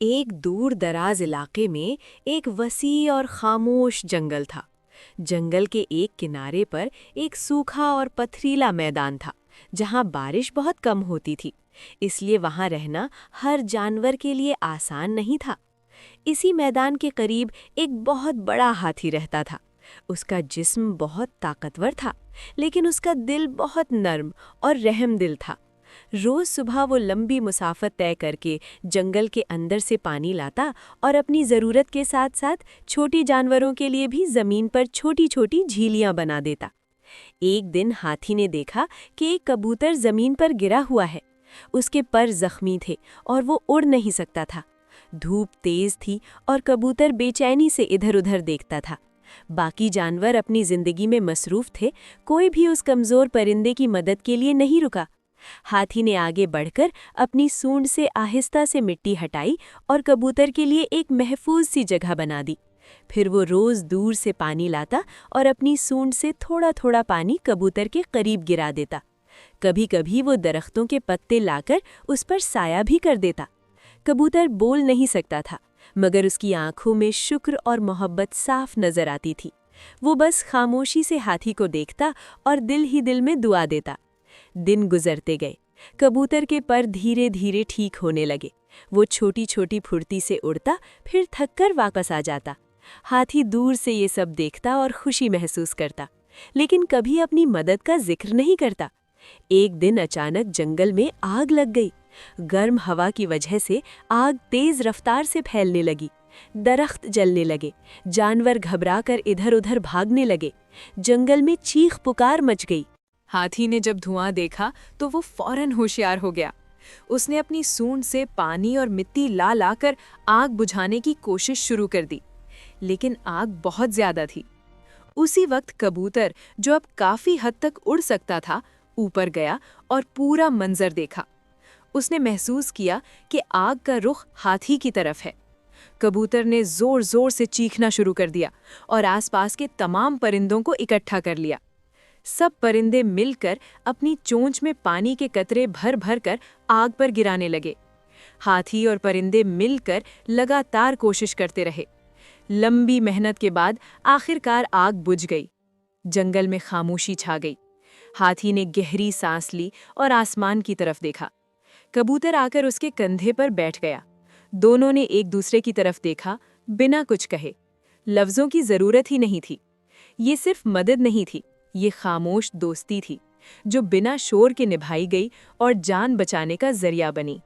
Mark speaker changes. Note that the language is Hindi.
Speaker 1: एक दूर दराज इलाके में एक वसी और खामोश जंगल था। जंगल के एक किनारे पर एक सूखा और पथरीला मैदान था, जहां बारिश बहुत कम होती थी, इसलिए वहां रहना हर जानवर के लिए आसान नहीं था। इसी मैदान के करीब एक बहुत बड़ा हाथी रहता था। उसका जिस्म बहुत ताकतवर था, लेकिन उसका दिल बहुत नर्म और रहमदिल था। रोज सुबह वो लंबी मुसाफर तय करके जंगल के अंदर से पानी लाता और अपनी ज़रूरत के साथ साथ छोटी जानवरों के लिए भी ज़मीन पर छोटी छोटी झीलियां बना देता। एक दिन हाथी ने देखा कि एक कबूतर ज़मीन पर गिरा हुआ है। उसके पर जख्मी थे और वो उड़ नहीं सकता था। धूप तेज थी और कबूतर बेचैनी से इधर-उधर देखता था। बाकी जानवर अपनी जिंदगी में मसरूफ थे, कोई भी उस कमज़ोर परिंदे की मदद के लिए नहीं रुका। हाथी ने आगे बढ़कर अपनी सूंड से आहिस्ता से मिट्टी हटाई और कबूतर के लिए एक महफूज सी जगह बना दी। फिर वो रोज दूर से पानी लाता और अपनी सूंड से थोड़ा थोड़ा पानी कबूतर के करीब गिरा देता। कभी कभी वो दरख्तों के पत्ते लाकर उस पर साया भी कर देता। कबूतर बोल नहीं सकता था, मगर उसकी आंखों में शुक्र और मोहब्बत साफ नजर आती थी। वो बस खामोशी से हाथी को देखता और दिल ही दिल में दुआ देता। दिन गुजरते गए। कबूतर के पर धीरे धीरे ठीक होने लगे। वो छोटी छोटी फुर्ती से उड़ता, फिर थककर वापस आ जाता। हाथी दूर से ये सब देखता और खुशी महसूस करता, लेकिन कभी अपनी मदद का जिक्र नहीं करता। एक दिन अचानक जंगल में आग लग गई। गर्म हवा की वजह से आग तेज रफ्तार से फैलने लगी। दरख्त जलने लगे, जानवर घबराकर इधर-उधर भागने लगे। जंगल में चीख पुकार मच गई।
Speaker 2: हाथी ने जब धुआं देखा तो वो फौरन होशियार हो गया। उसने अपनी सूंड से पानी और मिट्टी ला लाकर आग बुझाने की कोशिश शुरू कर दी, लेकिन आग बहुत ज्यादा थी। उसी वक्त कबूतर, जो अब काफी हद तक उड़ सकता था, ऊपर गया और पूरा मंजर देखा। उसने महसूस किया कि आग का रुख हाथी की तरफ है। कबूतर ने जोर जोर से चीखना शुरू कर दिया और आसपास के तमाम परिंदों को इकट्ठा कर लिया। सब परिंदे मिलकर अपनी चोंच में पानी के कतरे भर भर कर आग पर गिराने लगे। हाथी और परिंदे मिलकर लगातार कोशिश करते रहे। लंबी मेहनत के बाद आखिरकार आग बुझ गई। जंगल में खामोशी छा गई। हाथी ने गहरी सांस ली और आसमान की तरफ देखा। कबूतर आकर उसके कंधे पर बैठ गया। दोनों ने एक दूसरे की तरफ देखा, बिना कुछ कहे। लफ्जों की जरूरत ही नहीं थी। ये सिर्फ मदद नहीं थी, ये खामोश दोस्ती थी, जो बिना शोर के निभाई गई और जान बचाने का जरिया बनी।